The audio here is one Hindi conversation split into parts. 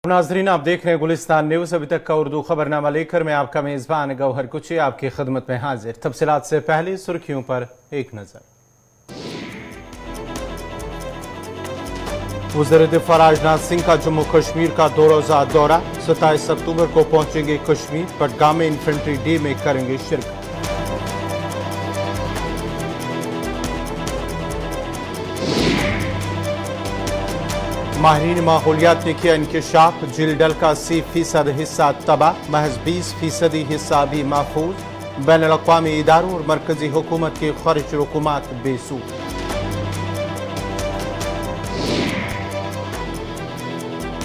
नाजरीन, आप देख रहे हैं गुलिस्तान न्यूज। अभी तक का उर्दू खबरनामा लेकर मैं आपका मेजबान गौहर कुची आपकी खिदमत में हाजिर। तफसीलात से पहले सुर्खियों पर एक नजर। वज़ीर दिफा राजनाथ सिंह का जम्मू कश्मीर का 2 रोज़ा दौरा। 27 अक्टूबर को पहुंचेंगे कश्मीर। बडगाम में इन्फेंट्री डे में करेंगे शिरकत। माहिरीन माहौलियात ने किया इंकशाफ। झील डल का 80% हिस्सा तबाह, महज 20% हिस्सा भी महफूज। बैन अल-अक़वामी इदारों और मरकजी हुकूमत के खर्च रुकुमात बेसूद।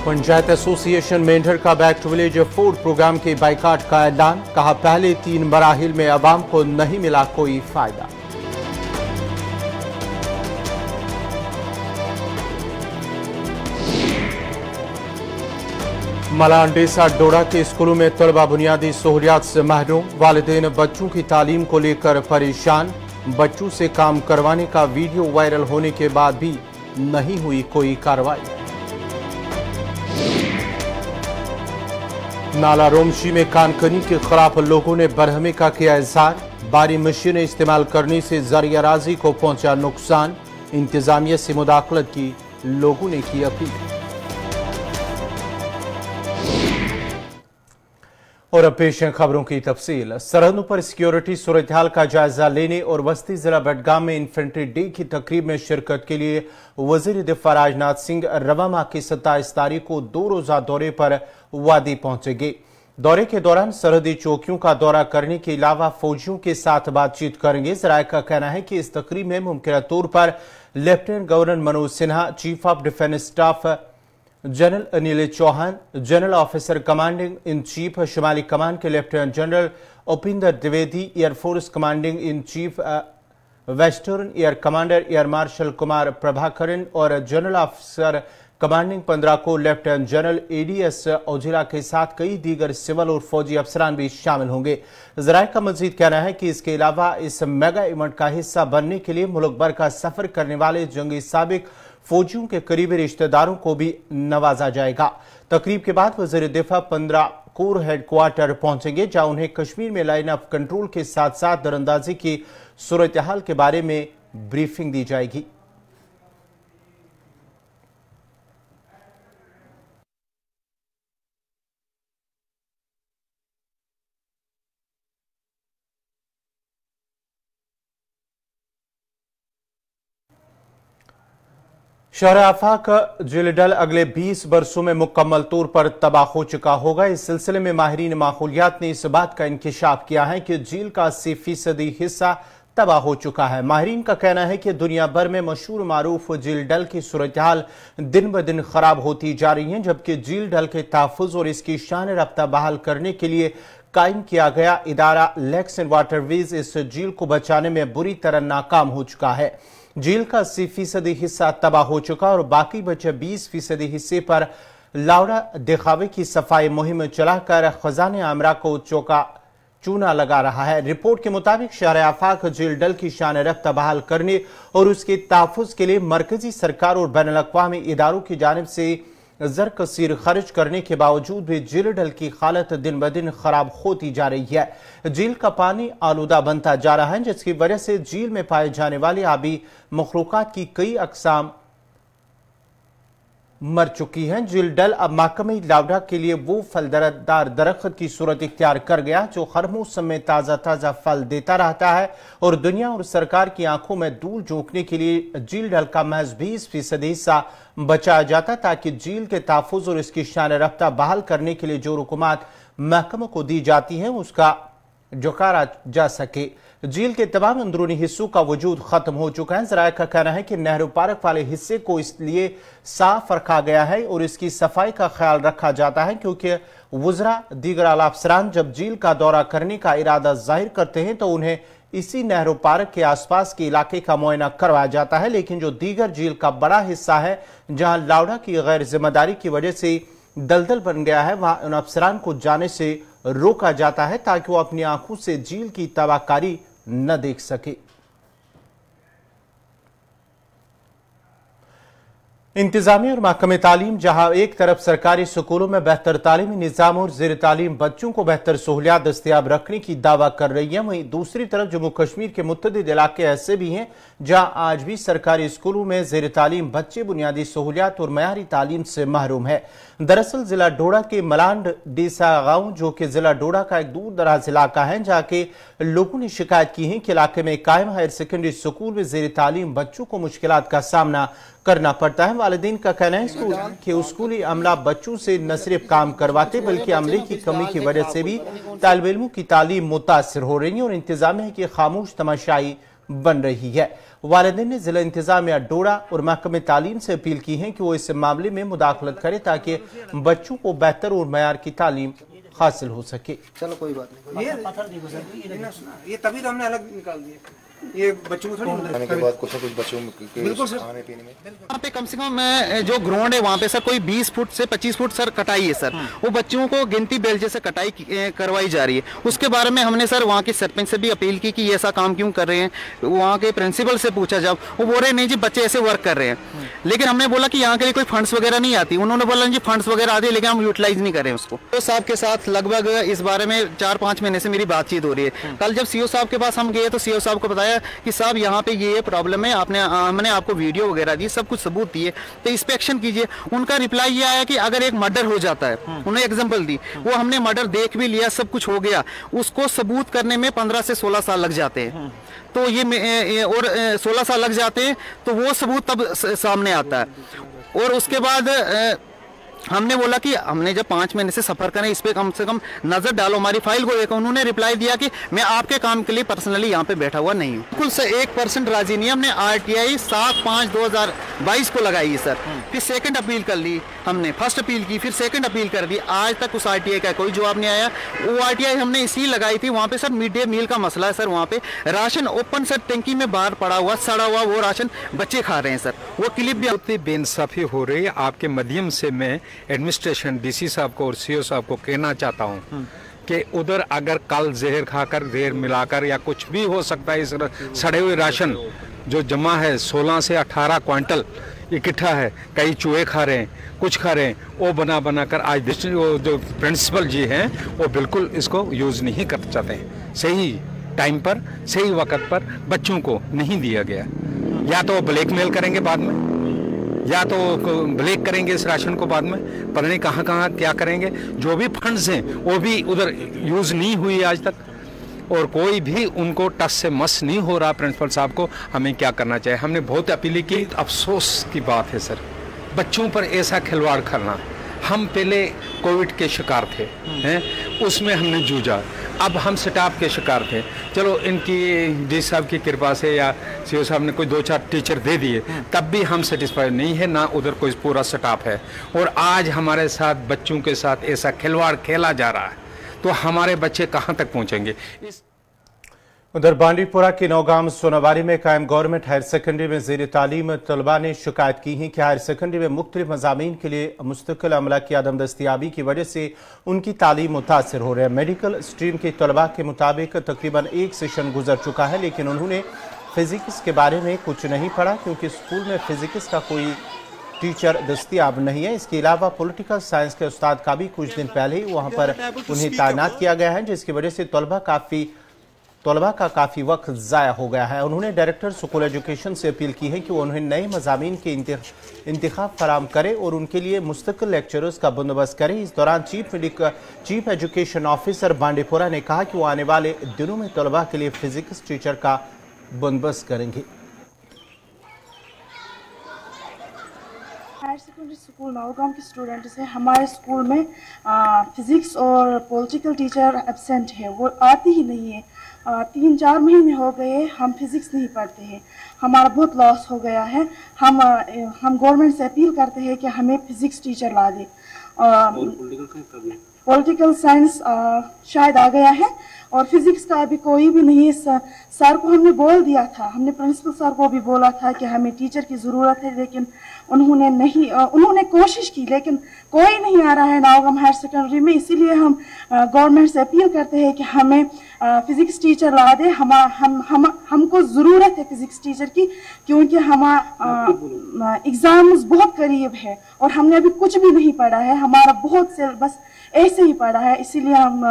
पंचायत एसोसिएशन मेंढर का back to village food program के बाइकाट का ऐलान। कहा, पहले 3 मराहिल में अवाम को नहीं मिला कोई फायदा। मलांडेसा डोडा के स्कूलों में तलबा बुनियादी सहूलियात से महरूम। वालिदैन बच्चों की तालीम को लेकर परेशान। बच्चों से काम करवाने का वीडियो वायरल होने के बाद भी नहीं हुई कोई कार्रवाई। नाला रोमशी में कानकनी के खिलाफ लोगों ने बरहमे का किया इजहार। भारी मशीनें इस्तेमाल करने से ज़रियाराजी को पहुंचा नुकसान। इंतजामिया से मुदाखलत की लोगों ने की अपील। और अब पेश है खबरों की तफसील। सरहदों पर सिक्योरिटी सूरत-ए-हाल का जायजा लेने और वस्ती जिला बडगाम में इन्फेंट्री डे की तकरीब में शिरकत के लिए वजीर दिफा राजनाथ सिंह रवा माह की 27 तारीख को 2 रोज़ा दौरे पर वादी पहुंचेंगे। दौरे के दौरान सरहदी चौकियों का दौरा करने के अलावा फौजियों के साथ बातचीत करेंगे। जराये का कहना है कि इस तकरीब में मुमकिन तौर पर lieutenant governor Manoj Sinha, chief of defence staff general Anil Chauhan, general officer commanding in chief शुमाली कमान के lieutenant general Upinder Dwivedi, air force commanding in chief western air commander air marshal Kumar Prabhakaran और जनरल ऑफिसर कमांडिंग 15 को लेफ्टिनेंट जनरल एडीएस औजिला के साथ कई दीगर सिविल और फौजी अफसरान भी शामिल होंगे। जराये का मजीद कहना है कि इसके अलावा इस मेगा इवेंट का हिस्सा बनने के लिए मुल्क भर का सफर करने वाले जंगी साबिक फौजियों के करीबी रिश्तेदारों को भी नवाजा जाएगा। तकरीब के बाद वजीर दिफा 15 कोर हेडक्वार्टर पहुंचेंगे, जहां उन्हें कश्मीर में लाइन ऑफ कंट्रोल के साथ साथ दरअंदाजी की सूरत-ए-हाल के बारे में ब्रीफिंग दी जाएगी। शहर आफाक झील डल अगले 20 बरसों में मुकम्मल तौर पर तबाह हो चुका होगा। इस सिलसिले में माहिरीन माहौलियात ने इस बात का इंकशाफ किया है कि झील का 80% हिस्सा तबाह हो चुका है। माहिरीन का कहना है कि दुनिया भर में मशहूर मारूफ झील डल की सूरत-ए-हाल दिन ब दिन खराब होती जा रही है, जबकि झील डल के तहफ़्फ़ुज़ और इसकी शान रफ्ता बहाल करने के लिए कायम किया गया इदारा लेक्स एंड वाटरवेज इस झील को बचाने में बुरी तरह नाकाम हो चुका है। झील का 80% हिस्सा तबाह हो चुका और बाकी बचे 20% हिस्से पर लावड़ा दिखावे की सफाई मुहिम चलाकर खजाने आमरा को चूना लगा रहा है। रिपोर्ट के मुताबिक शहर आफाक झील डल की शान रफ्ता बहाल करने और उसके तहफ़्फ़ुज़ के लिए मरकजी सरकार और बैन अल-अक़वामी इदारों की जानिब से ज़र कसीर खर्च करने के बावजूद भी झील डल की हालत दिन ब दिन खराब होती जा रही है। झील का पानी आलूदा बनता जा रहा है, जिसकी वजह से झील में पाए जाने वाले आबी मखलूक़ात की कई अक़साम मर चुकी हैं। झील डल अब महकमे लावड़ा के लिए वो फलदार दरख्त की सूरत इख्तियार कर गया जो हर मौसम में ताज़ा ताज़ा फल देता रहता है और दुनिया और सरकार की आंखों में धूल झोंकने के लिए झील डल का महज 20% हिस्सा बचाया जाता, ताकि झील के तहफ़्फ़ुज़ और इसकी शान रफ्ता बहाल करने के लिए जो रुकुमात महकमों को दी जाती हैं उसका जुकारा जा सके। झील के तमाम अंदरूनी हिस्सों का वजूद खत्म हो चुका है। जराये का कहना है कि नेहरू पार्क वाले हिस्से को इसलिए साफ रखा गया है और इसकी सफाई का ख्याल रखा जाता है क्योंकि वुज़रा दीगर आला अफसरान जब झील का दौरा करने का इरादा जाहिर करते हैं तो उन्हें इसी नेहरू पार्क के आसपास के इलाके का मुआयना करवाया जाता है, लेकिन जो दीगर झील का बड़ा हिस्सा है जहां लावड़ा की गैर जिम्मेदारी की वजह से दलदल बन गया है, वहां उन अफसरान को जाने से रोका जाता है ताकि वो अपनी आंखों से झील की तबाहकारी न देख सके। इंतजामिया और महकमे तालीम जहां एक तरफ सरकारी स्कूलों में बेहतर तालीमी निज़ाम और ज़ेर तालीम बच्चों को बेहतर सहूलियात दस्तियाब रखने की दावा कर रही है, वहीं दूसरी तरफ जम्मू कश्मीर के मुतअद्दिद इलाके ऐसे भी हैं जहां आज भी सरकारी स्कूलों में ज़ेर तालीम बच्चे बुनियादी सहूलियात और मयारी तालीम से महरूम है। दरअसल जिला डोडा के मलांड डेसा गांव, जो कि जिला डोडा का एक दूर दराज इलाका है, जहाँ के लोगों ने शिकायत की है कि इलाके में कायम हायर सेकेंडरी स्कूल में ज़ेर तालीम बच्चों को मुश्किलात का सामना करना पड़ता है। वालिदैन का कहना है कि स्कूली अमला बच्चों से न सिर्फ काम करवाते बल्कि अमले की कमी की वजह से भी तालिब इल्मों की तालीम मुतासिर हो रही है और इंतजामिया की खामोश तमाशाई बन रही है। वालिदैन ने जिला इंतजामिया डोडा और महकमे तालीम से अपील की है कि वो इस मामले में मुदाखलत करे ताकि बच्चों को बेहतर और मयार की तालीम हासिल हो सके। चलो कोई बात नहीं, ये तभी तो हमने अलग निकाल दिए। ये बच्चों को थोड़ी खाने के बाद कुछ बच्चों बिल्कुल सर खाने पीने में वहाँ पे कम से कम जो ग्राउंड है वहाँ पे सर कोई 20 फुट से 25 फुट सर कटाई है सर। वो बच्चों को गिनती बेलचे से कटाई करवाई जा रही है। उसके बारे में हमने सर वहाँ के सरपंच से भी अपील की कि ये ऐसा काम क्यों कर रहे हैं। वहाँ के प्रिंसिपल से पूछा जब, वो बोल रहे नहीं जी बच्चे ऐसे वर्क कर रहे हैं। लेकिन हमने बोला कि यहाँ के लिए कोई फंड्स वगैरह नहीं आती। उन्होंने बोला जी फंड्स वगैरह आती है लेकिन हम यूटिलाइज नहीं कर रहे हैं उसको। तो साहब के साथ लगभग इस बारे में 4-5 महीने से मेरी बातचीत हो रही है। कल जब सीओ साहब के पास हम गए तो सीओ साहब को बताया कि साहब यहाँ पे ये प्रॉब्लम है, हमने आपको वीडियो वगैरह दी, सब कुछ सबूत दिए, तो इंस्पेक्शन कीजिए। उनका रिप्लाई ये आया कि अगर एक मर्डर हो जाता है, उन्हें एग्जांपल दी, वो हमने मर्डर देख भी लिया, सब कुछ हो गया, उसको सबूत करने में 15 से 16 साल लग जाते हैं। तो ये और 16 साल लग जाते हैं तो वो सबूत तब सामने आता है। और उसके बाद हमने बोला कि हमने जब 5 महीने से सफर करें, इस पे कम से कम नजर डालो, हमारी फाइल को देखो। उन्होंने रिप्लाई दिया कि मैं आपके काम के लिए पर्सनली यहाँ पे बैठा हुआ नहीं हूँ। बिल्कुल सर 1% राजी नहीं। हमने RTI 7/5/2022 को लगाई है सर, फिर सेकंड अपील कर ली हमने, फर्स्ट अपील की, फिर सेकंड अपील कर दी। आज तक उस RTI का कोई जवाब नहीं आया। वो RTI हमने इसलिए लगाई थी, वहाँ पे सर मिड डे मील का मसला है सर। वहाँ पे राशन ओपन सर टंकी में बाहर पड़ा हुआ सड़ा हुआ वो राशन बच्चे खा रहे हैं सर। वो क्लिप भी उतनी बेइंसाफी हो रही है। आपके माध्यम से मैं एडमिनिस्ट्रेशन DC साहब को और CO साहब को कहना चाहता हूँ कि उधर अगर कल जहर खाकर जहर मिलाकर या कुछ भी हो सकता है, इस सड़े हुए राशन जो जमा है 16 से 18 क्वांटल इकट्ठा है, कई चूहे खा रहे हैं, कुछ खा रहे हैं, वो बना कर आज जो प्रिंसिपल जी हैं वो बिल्कुल इसको यूज़ नहीं कर चाहते हैं। सही टाइम पर सही वक्त पर बच्चों को नहीं दिया गया। या तो ब्लैकमेल करेंगे बाद में, या तो ब्लैक करेंगे इस राशन को बाद में, पता नहीं कहाँ क्या करेंगे। जो भी फंड्स हैं वो भी उधर यूज़ नहीं हुई आज तक, और कोई भी उनको टच से मस नहीं हो रहा। प्रिंसिपल साहब को हमें क्या करना चाहिए? हमने बहुत अपील की। अफसोस की बात है सर, बच्चों पर ऐसा खिलवाड़ करना। हम पहले कोविड के शिकार थे हैं, उसमें हमने जूझा, अब हम स्टाफ के शिकार थे। चलो इनकी DC साहब की कृपा से या CO साहब ने कोई 2-4 टीचर दे दिए, तब भी हम सेटिस्फाइड नहीं है, ना उधर कोई पूरा स्टाफ है। और आज हमारे साथ बच्चों के साथ ऐसा खिलवाड़ खेला जा रहा है, तो हमारे बच्चे कहाँ तक पहुँचेंगे? उधर बांडीपुरा के नौगाम सोनावारी में कायम गवर्नमेंट हायर सेकेंडरी में ज़ेर तालीम तलबा ने शिकायत की है कि हायर सेकेंडरी में मुख्तलिफ मज़ामीन के लिए मुस्तकिल अमला की अदम दस्तियाबी की वजह से उनकी तालीम मुतासर हो रही है। मेडिकल स्ट्रीम के तलबा के मुताबिक तकरीबन 1 सेशन गुजर चुका है, लेकिन उन्होंने फिजिक्स के बारे में कुछ नहीं पढ़ा क्योंकि स्कूल में फिजिक्स का कोई टीचर दस्तियाब नहीं है। इसके अलावा पॉलिटिकल साइंस के उस्ताद का भी कुछ दिन पहले ही वहाँ पर उन्हें तैनात किया गया है, जिसकी वजह से तलबा का काफ़ी वक्त ज़ाया हो गया है। उन्होंने डायरेक्टर स्कूल एजुकेशन से अपील की है कि वो उन्हें नए मज़ामीन के इंतखाब फराम करे और उनके लिए मुस्तकिल लेक्चरर्स का बंदोबस्त करे। इस दौरान चीफ एजुकेशन ऑफिसर बांडीपुरा ने कहा कि वो आने वाले दिनों में तलबा के लिए फिजिक्स टीचर का बंदोबस्त करेंगे। हायर सेकेंडरी स्कूल नौगाम के स्टूडेंट्स हैं। हमारे स्कूल में फिज़िक्स और पॉलिटिकल टीचर एब्सेंट है, वो आती ही नहीं है। 3-4 महीने हो गए हम फिज़िक्स नहीं पढ़ते हैं। हमारा बहुत लॉस हो गया है। हम गवर्नमेंट से अपील करते हैं कि हमें फिज़िक्स टीचर ला दे। पॉलिटिकल साइंस शायद आ गया है और फिज़िक्स का अभी कोई भी नहीं है। सर को हमने बोल दिया था, हमने प्रिंसिपल सर को भी बोला था कि हमें टीचर की ज़रूरत है, लेकिन उन्होंने कोशिश की, लेकिन कोई नहीं आ रहा है नौगाम हायर सेकेंडरी में। इसीलिए हम गवर्नमेंट से अपील करते हैं कि हमें फिजिक्स टीचर ला दे। हमको ज़रूरत है फिजिक्स टीचर की, क्योंकि हमारा एग्ज़ाम्स बहुत करीब है और हमने अभी कुछ भी नहीं पढ़ा है, हमारा बहुत सिलेबस ऐसे ही पढ़ा है। इसीलिए हम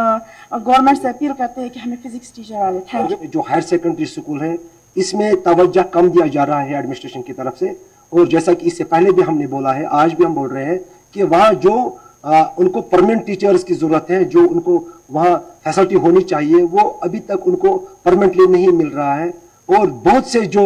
गवर्नमेंट से अपील करते हैं कि हमें फिजिक्स टीचर आ जाए। Thank you. जो हायर सेकेंडरी स्कूल है इसमें तवज्जो कम दिया जा रहा है एडमिनिस्ट्रेशन की तरफ से, और जैसा कि इससे पहले भी हमने बोला है, आज भी हम बोल रहे हैं कि वहाँ जो उनको परमानेंट टीचर्स की ज़रूरत है, जो उनको वहाँ फैसिलिटी होनी चाहिए, वो अभी तक उनको परमानेंटली नहीं मिल रहा है। और बहुत से जो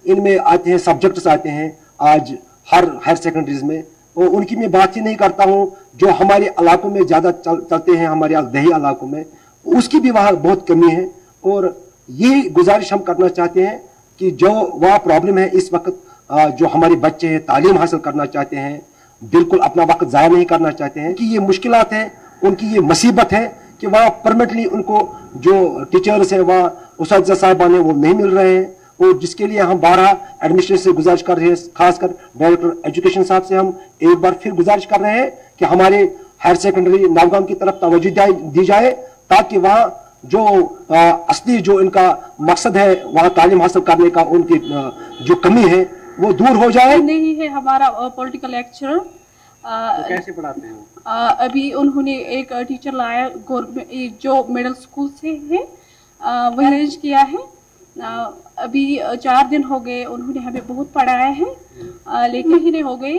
इनमें आते हैं सब्जेक्ट्स आते हैं आज हर हायर सेकेंडरीज में, और उनकी मैं बात ही नहीं करता हूँ जो हमारे इलाकों में ज़्यादा चलते हैं, हमारे देही इलाकों में, उसकी भी वहाँ बहुत कमी है। और ये गुजारिश हम करना चाहते हैं कि जो वहाँ प्रॉब्लम है इस वक्त, जो हमारे बच्चे हैं तालीम हासिल करना चाहते हैं, बिल्कुल अपना वक्त ज़ाया नहीं करना चाहते हैं, कि ये मुश्किलात हैं, उनकी ये मुसीबत है कि वहाँ परमानेंटली उनको जो टीचर्स हैं, वहाँ उस्ताद साहिबान हैं, वो नहीं मिल रहे हैं। और जिसके लिए हम 12 एडमिनिस्ट्रेशन से गुजारिश कर रहे हैं, खासकर डायरेक्टर एजुकेशन साहब से हम एक बार फिर गुजारिश कर रहे हैं कि हमारे हायर सेकेंडरी नवगाम की तरफ तवज्जो दी जाए, ताकि वहाँ जो असली जो इनका मकसद है वहाँ तालीम हासिल करने का, उनकी जो कमी है वो दूर हो जाए। नहीं है हमारा पॉलिटिकल लेक्चरर। तो कैसे पढ़ाते हैं? अभी उन्होंने एक टीचर लाया गवर्नमेंट जो मिडिल स्कूल से है, वही अरेंज किया है। अभी 4 दिन हो गए, उन्होंने हमें बहुत पढ़ाया है, लेकिन ही नहीं हो गए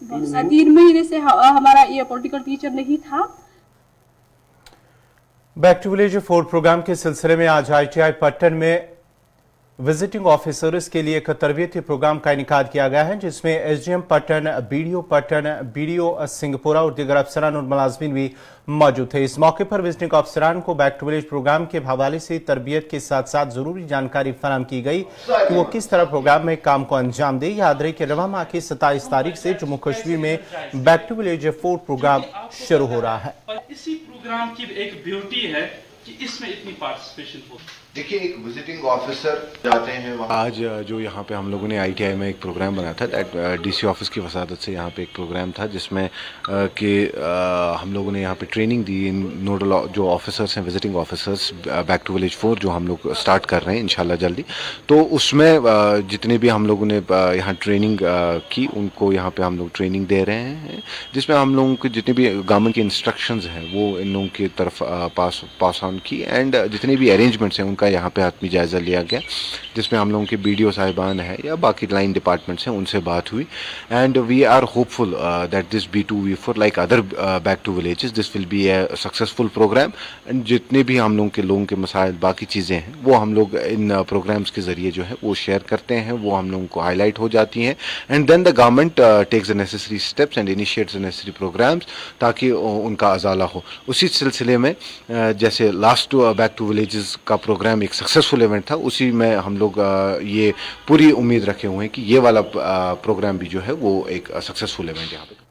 3 महीने से हमारा ये पॉलिटिकल टीचर नहीं था। बैक टू विलेज 4 प्रोग्राम के सिलसिले में आज ITI पट्टन में विजिटिंग ऑफिसर्स के लिए एक तरबियती प्रोग्राम का इनेकाद किया गया है, जिसमें SDM Pattan, BDO Pattan, BDO Singhpura और दीगर अफसरान और मुलाजमीन भी मौजूद थे। इस मौके पर विजिटिंग अफसरान को बैक टू विलेज प्रोग्राम के हवाले से तरबियत के साथ साथ जरूरी जानकारी फराहम की गई कि वो किस तरह प्रोग्राम में काम को अंजाम दे। याद रहे कि रवा माह की 27 तारीख से जम्मू कश्मीर में बैक टू विलेज 4 प्रोग्राम शुरू हो रहा है। इसी प्रोग्राम की एक ब्यूटी है कि इसमें इतनी पार्टिसिपेशन हो। देखिए, एक विजिटिंग ऑफिसर जाते हैं वहाँ। आज जो यहाँ पे हम लोगों ने ITI में एक प्रोग्राम बनाया था, DC ऑफिस की वसादत से यहाँ पे एक प्रोग्राम था, जिसमें कि हम लोगों ने यहाँ पे ट्रेनिंग दी इन नोडल जो ऑफिसर्स हैं, visiting officers back to village 4 जो हम लोग स्टार्ट कर रहे हैं इंशाल्लाह जल्दी। तो उसमें जितने भी हम लोगों ने यहाँ ट्रेनिंग की, उनको यहाँ पे हम लोग ट्रेनिंग दे रहे हैं, जिसमें हम लोगों के जितने भी गवर्नमेंट के इंस्ट्रक्शंस हैं वो इन लोगों की तरफ पास ऑन की, एंड जितने भी अरेंजमेंट्स हैं उनका यहाँ पे आत्मी जायज़ा लिया गया, जिसमें हम लोगों के BDO साहिबान है या बाकी लाइन डिपार्टमेंट्स हैं उनसे बात हुई। And we are hopeful that this B2V4 like other back to villages this will be a successful program. And जितने भी हम लोगों के मसाइल बाकी चीज़ें हैं वो हम लोग इन प्रोग्राम्स के ज़रिए जो है वो शेयर करते हैं, वो हम लोगों को हाईलाइट हो जाती हैं, and then the government takes the necessary steps and initiates the necessary programs ताकि उनका अजाला हो। उसी सिलसिले में जैसे लास्ट बैक टू विलेजेस का प्रोग्राम एक सक्सेसफुल इवेंट था, उसी में हम लोग ये पूरी उम्मीद रखे हुए हैं कि ये वाला प्रोग्राम भी जो है वो एक सक्सेसफुल इवेंट यहाँ पे।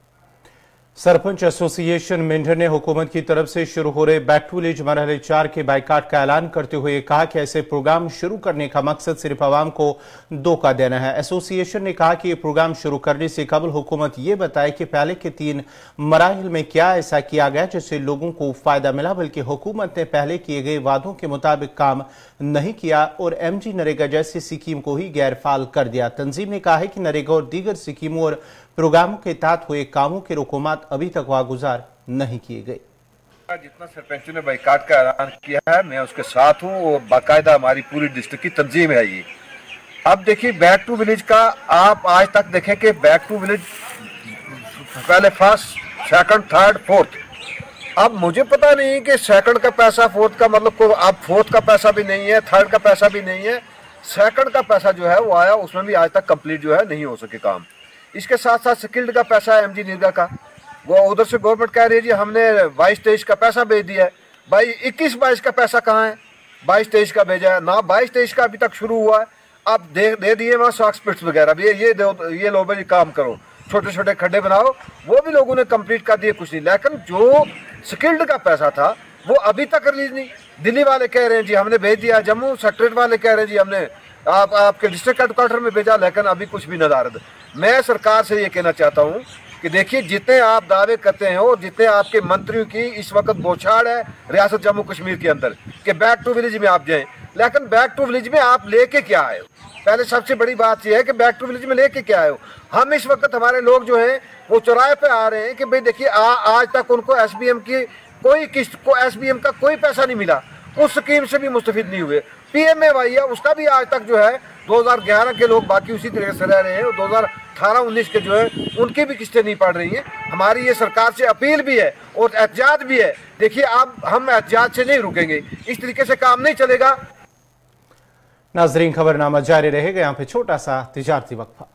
सरपंच एसोसिएशन मेंढर ने हुकूमत की तरफ से शुरू हो रहे बैक टू विलेज मरहले 4 के बाइकाट का ऐलान करते हुए कहा कि ऐसे प्रोग्राम शुरू करने का मकसद सिर्फ आवाम को धोखा देना है। एसोसिएशन ने कहा कि ये प्रोग्राम शुरू करने से कबल हुकूमत ये बताए कि पहले के 3 मराहिल में क्या ऐसा किया गया जिससे लोगों को फायदा मिला, बल्कि हुकूमत ने पहले किए गए वादों के मुताबिक काम नहीं किया और MG नरेगा जैसी स्कीम को ही गैर फाल कर दिया। तंजीम ने कहा है कि नरेगा और दीगर स्कीमों और प्रोग्रामों के तहत हुए कामों के रुकूमात अभी तक वागुजार नहीं किए गए। जितना सरपंचों ने बाइकाट का ऐलान किया है मैं उसके साथ हूँ, और बाकायदा हमारी पूरी डिस्ट्रिक्ट की तंजीम है ये। अब देखिए बैक टू विलेज का आप आज तक देखें कि बैक टू विलेज पहले फर्स्ट, सेकंड, थर्ड, फोर्थ, अब मुझे पता नहीं कि सेकंड का पैसा फोर्थ का मतलब को, अब फोर्थ का पैसा भी नहीं है, थर्ड का पैसा भी नहीं है, सेकंड का पैसा जो है वो आया, उसमें भी आज तक कंप्लीट जो है नहीं हो सके काम। इसके साथ साथ स्किल्ड का पैसा है MG निर्गा का, वो उधर से गवर्नमेंट कह रही है जी हमने 22-23 का पैसा भेज दिया है। भाई 21-22 का पैसा कहाँ है? 22-23 का भेजा है ना, 22-23 का अभी तक शुरू हुआ है। अब दे दिए वहाँ सॉक्स पिट्स वगैरह भी, ये लो भाई काम करो, छोटे छोटे खड्डे बनाओ, वो भी लोगों ने कंप्लीट कर दिए, कुछ नहीं। लेकिन जो स्किल्ड का पैसा था वो अभी तक रिलीज नहीं। दिल्ली वाले कह रहे हैं जी हमने भेज दिया, जम्मू सेक्रेटरी वाले कह रहे हैं जी हमने आपके डिस्ट्रिक्ट हेडक्वार्टर में भेजा, लेकिन अभी कुछ भी नदारद। मैं सरकार से ये कहना चाहता हूँ कि देखिए जितने आप दावे करते हैं और जितने आपके मंत्रियों की इस वक्त बौछार है रियासत जम्मू कश्मीर के अंदर कि बैक टू विलेज में आप जाएं, लेकिन बैक टू विलेज में आप लेके क्या आए हो? पहले सबसे बड़ी बात यह है कि बैक टू विलेज में लेके क्या आए हो? हम इस वक्त हमारे लोग जो हैं वो चौराहे पे आ रहे हैं कि भाई देखिए आज तक उनको एसबीएम की कोई किस्त को एसबीएम का कोई पैसा नहीं मिला, उस स्कीम से भी मुस्तफिद नहीं हुए। पीएमएवाई है उसका भी आज तक जो है 2011 के लोग बाकी उसी तरीके से रह रहे हैं और 2018-19 के जो है उनकी भी किस्तें नहीं पड़ रही हैं। हमारी ये सरकार से अपील भी है और एहतियात भी है। देखिए अब हम एहतियात से नहीं रुकेंगे, इस तरीके से काम नहीं चलेगा। नाजरीन खबरनामा जारी रहेगा, यहाँ पे छोटा सा तिजारती वक्फा।